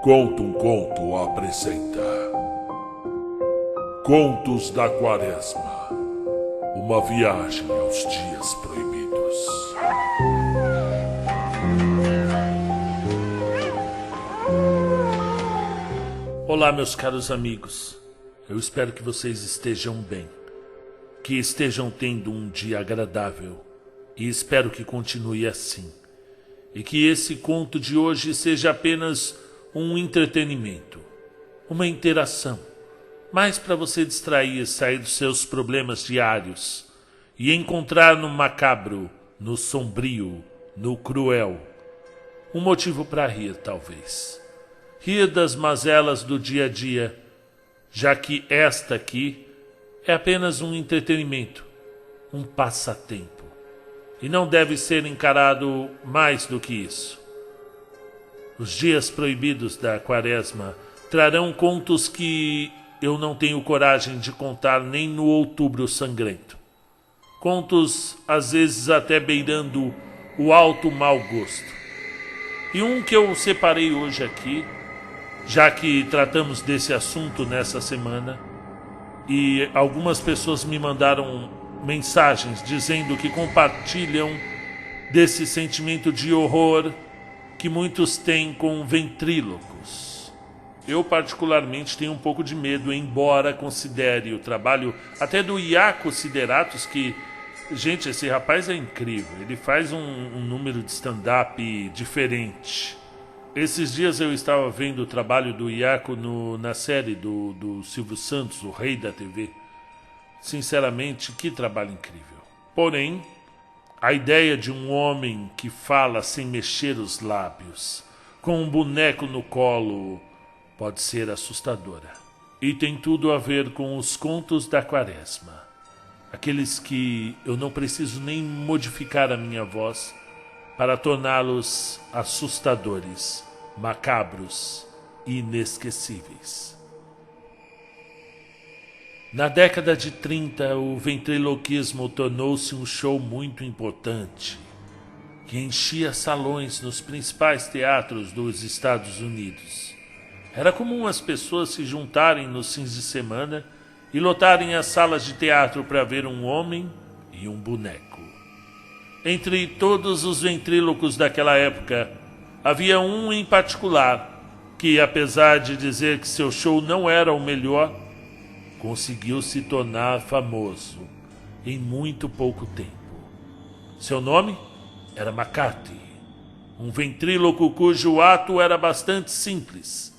Conta um Conto apresenta Contos da Quaresma, uma viagem aos dias proibidos. Olá, meus caros amigos. Eu espero que vocês estejam bem, que estejam tendo um dia agradável e espero que continue assim. E que esse conto de hoje seja apenas um entretenimento, uma interação, mais para você distrair, sair dos seus problemas diários e encontrar no macabro, no sombrio, no cruel, um motivo para rir, talvez. Rir das mazelas do dia a dia, já que esta aqui é apenas um entretenimento, um passatempo, e não deve ser encarado mais do que isso. Os dias proibidos da Quaresma trarão contos que eu não tenho coragem de contar nem no Outubro Sangrento. Contos, às vezes até beirando o alto mau gosto. E um que eu separei hoje aqui, já que tratamos desse assunto nessa semana, e algumas pessoas me mandaram mensagens dizendo que compartilham desse sentimento de horror que muitos têm com ventrílocos. Eu particularmente tenho um pouco de medo, embora considere o trabalho até do Iaco Sideratos, que, gente, esse rapaz é incrível, ele faz um número de stand-up diferente. Esses dias eu estava vendo o trabalho do Iaco na série do Silvio Santos, o Rei da TV. Sinceramente, que trabalho incrível. Porém, a ideia de um homem que fala sem mexer os lábios, com um boneco no colo, pode ser assustadora. E tem tudo a ver com os contos da Quaresma. Aqueles que eu não preciso nem modificar a minha voz para torná-los assustadores, macabros e inesquecíveis. Na década de 30, o ventriloquismo tornou-se um show muito importante, que enchia salões nos principais teatros dos Estados Unidos. Era comum as pessoas se juntarem nos fins de semana e lotarem as salas de teatro para ver um homem e um boneco. Entre todos os ventrílocos daquela época, havia um em particular que, apesar de dizer que seu show não era o melhor, conseguiu se tornar famoso em muito pouco tempo. Seu nome era McCarthy, um ventríloco cujo ato era bastante simples,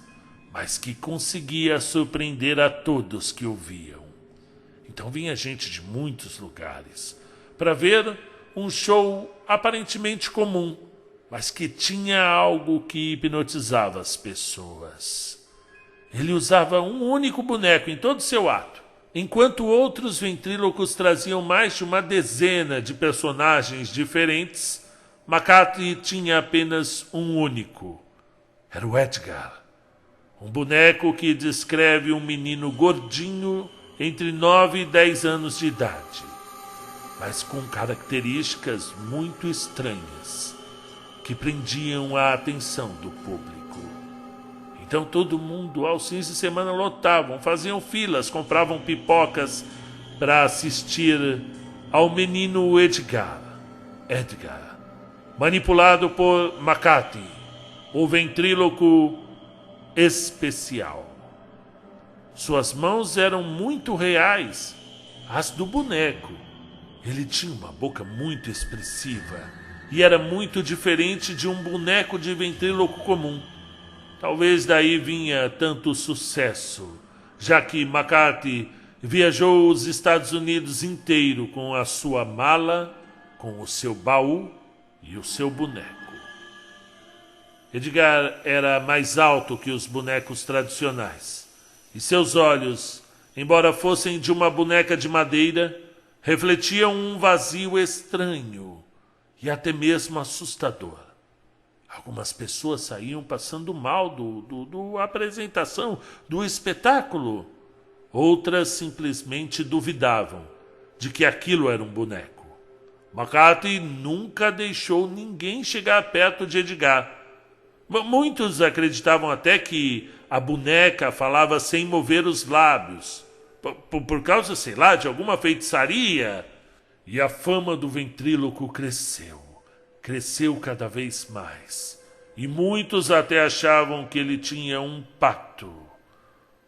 mas que conseguia surpreender a todos que o viam. Então vinha gente de muitos lugares para ver um show aparentemente comum, mas que tinha algo que hipnotizava as pessoas. Ele usava um único boneco em todo seu ato, enquanto outros ventrílocos traziam mais de uma dezena de personagens diferentes. McCarthy tinha apenas um único. Era o Edgar, um boneco que descreve um menino gordinho entre 9 e 10 anos de idade, mas com características muito estranhas, que prendiam a atenção do público. Então todo mundo, aos fins de semana, lotavam, faziam filas, compravam pipocas para assistir ao menino Edgar, manipulado por McCarthy, o ventríloco especial. Suas mãos eram muito reais, as do boneco. Ele tinha uma boca muito expressiva e era muito diferente de um boneco de ventríloco comum. Talvez daí vinha tanto sucesso, já que McCarthy viajou os Estados Unidos inteiro com a sua mala, com o seu baú e o seu boneco. Edgar era mais alto que os bonecos tradicionais, e seus olhos, embora fossem de uma boneca de madeira, refletiam um vazio estranho e até mesmo assustador. Algumas pessoas saíam passando mal da apresentação, do espetáculo. Outras simplesmente duvidavam de que aquilo era um boneco. McCarthy nunca deixou ninguém chegar perto de Edgar, Muitos acreditavam até que a boneca falava sem mover os lábios, por causa, sei lá, de alguma feitiçaria. E a fama do ventríloco cresceu cada vez mais. E muitos até achavam que ele tinha um pacto,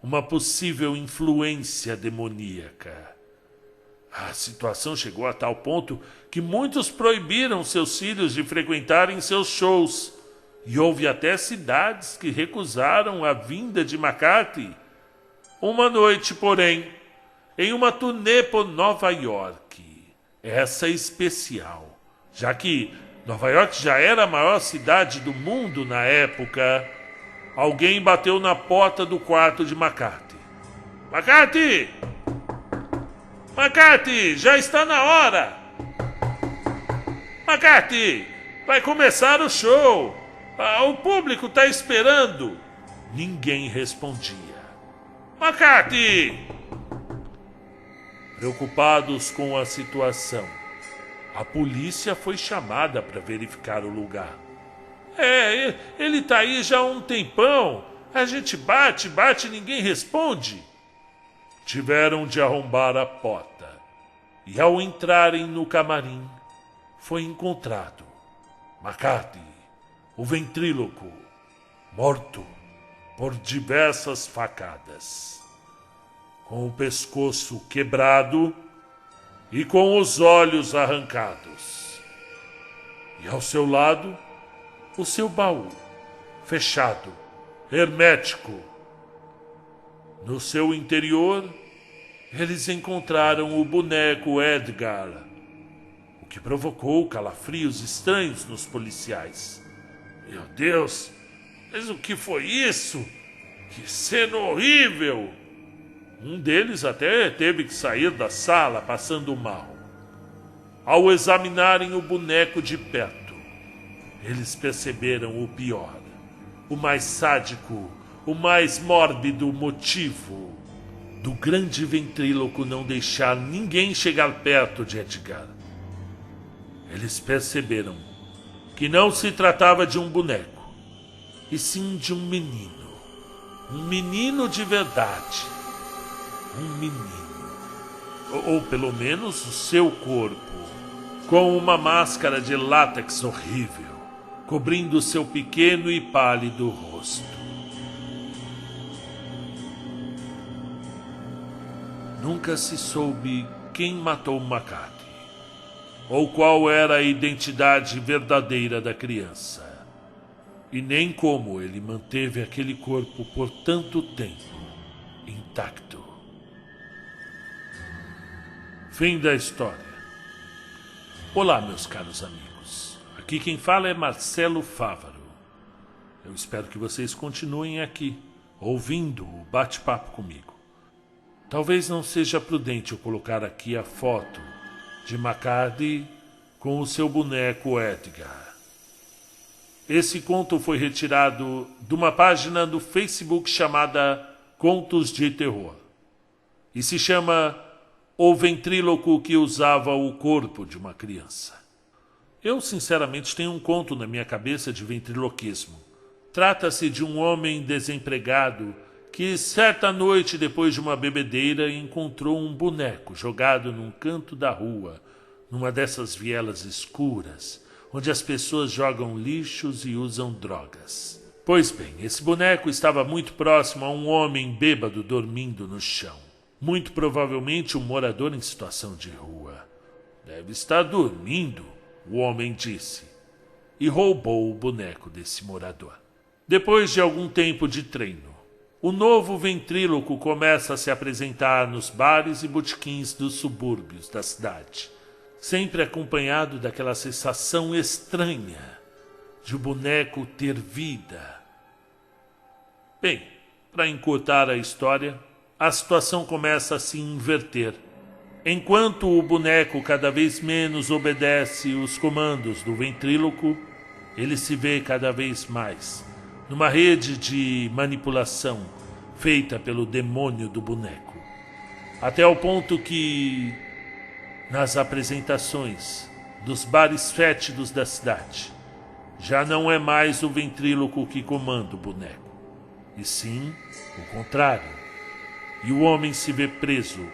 uma possível influência demoníaca. A situação chegou a tal ponto que muitos proibiram seus filhos de frequentarem seus shows. E houve até cidades que recusaram a vinda de McCarthy. Uma noite, porém, em uma turnê por Nova York, essa especial, já que Nova York já era a maior cidade do mundo na época, alguém bateu na porta do quarto de McCarthy. McCarthy! McCarthy, já está na hora! McCarthy, vai começar o show! O público está esperando! Ninguém respondia. McCarthy! Preocupados com a situação, a polícia foi chamada para verificar o lugar. Ele está aí já há um tempão. A gente bate, e ninguém responde. Tiveram de arrombar a porta. E ao entrarem no camarim, foi encontrado McCarthy, o ventríloco, morto por diversas facadas, com o pescoço quebrado e com os olhos arrancados. E ao seu lado, o seu baú, fechado, hermético. No seu interior, eles encontraram o boneco Edgar, o que provocou calafrios estranhos nos policiais. Meu Deus, mas o que foi isso? Que cena horrível! Um deles até teve que sair da sala passando mal. Ao examinarem o boneco de perto, eles perceberam o pior, o mais sádico, o mais mórbido motivo do grande ventríloco não deixar ninguém chegar perto de Edgar. Eles perceberam que não se tratava de um boneco, e sim de um menino de verdade. Um menino, ou pelo menos o seu corpo, com uma máscara de látex horrível, cobrindo seu pequeno e pálido rosto. Nunca se soube quem matou McCarthy, ou qual era a identidade verdadeira da criança, e nem como ele manteve aquele corpo por tanto tempo intacto. Fim da história. Olá, meus caros amigos. Aqui quem fala é Marcelo Fávaro. Eu espero que vocês continuem aqui, ouvindo o bate-papo comigo. Talvez não seja prudente eu colocar aqui a foto de McCarthy com o seu boneco Edgar. Esse conto foi retirado de uma página do Facebook chamada Contos de Terror e se chama O Ventríloco que Usava o Corpo de uma Criança. Eu, sinceramente, tenho um conto na minha cabeça de ventriloquismo. Trata-se de um homem desempregado que, certa noite, depois de uma bebedeira, encontrou um boneco jogado num canto da rua, numa dessas vielas escuras, onde as pessoas jogam lixos e usam drogas. Pois bem, esse boneco estava muito próximo a um homem bêbado dormindo no chão. Muito provavelmente um morador em situação de rua. Deve estar dormindo, o homem disse, e roubou o boneco desse morador. Depois de algum tempo de treino, o novo ventríloco começa a se apresentar nos bares e botequins dos subúrbios da cidade, sempre acompanhado daquela sensação estranha de o boneco ter vida. Bem, para encurtar a história, a situação começa a se inverter. Enquanto o boneco cada vez menos obedece os comandos do ventríloco, ele se vê cada vez mais numa rede de manipulação feita pelo demônio do boneco. Até o ponto que, nas apresentações dos bares fétidos da cidade, Já não é mais o ventríloco que comanda o boneco, e sim o contrário. E o homem se vê preso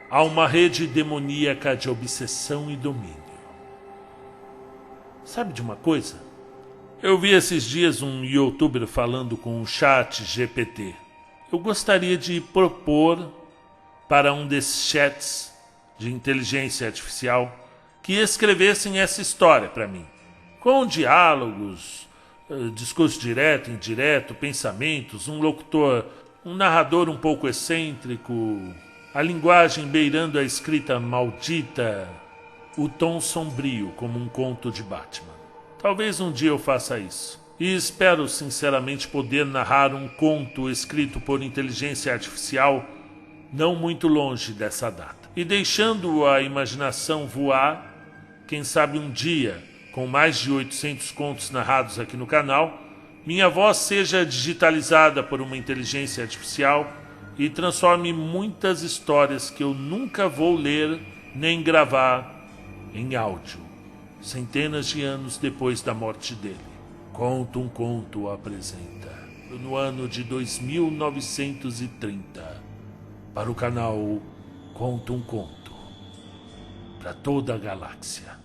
a uma rede demoníaca de obsessão e domínio. Sabe de uma coisa? Eu vi esses dias um youtuber falando com o chat GPT. Eu gostaria de propor para um desses chats de inteligência artificial que escrevessem essa história para mim, com diálogos, discurso direto, indireto, pensamentos, um locutor, um narrador um pouco excêntrico, a linguagem beirando a escrita maldita, o tom sombrio como um conto de Batman. Talvez um dia eu faça isso. E espero sinceramente poder narrar um conto escrito por inteligência artificial não muito longe dessa data. E deixando a imaginação voar, quem sabe um dia, com mais de 800 contos narrados aqui no canal, minha voz seja digitalizada por uma inteligência artificial e transforme muitas histórias que eu nunca vou ler nem gravar em áudio, centenas de anos depois da morte dele. Conta um Conto apresenta, no ano de 2930, para o canal Conta um Conto, para toda a galáxia.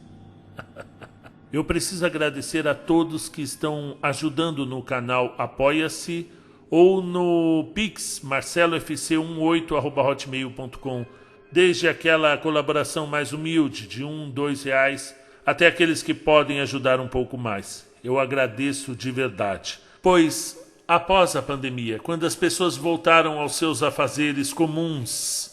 Eu preciso agradecer a todos que estão ajudando no canal Apoia-se ou no Pix marcelofc18@hotmail.com, desde aquela colaboração mais humilde de R$1, R$2, até aqueles que podem ajudar um pouco mais. Eu agradeço de verdade, pois após a pandemia, quando as pessoas voltaram aos seus afazeres comuns,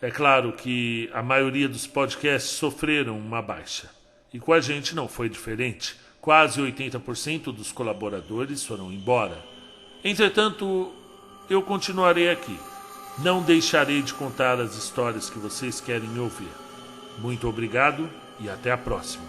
é claro que a maioria dos podcasts sofreram uma baixa. E com a gente não foi diferente. Quase 80% dos colaboradores foram embora. Entretanto, eu continuarei aqui. Não deixarei de contar as histórias que vocês querem ouvir. Muito obrigado e até a próxima.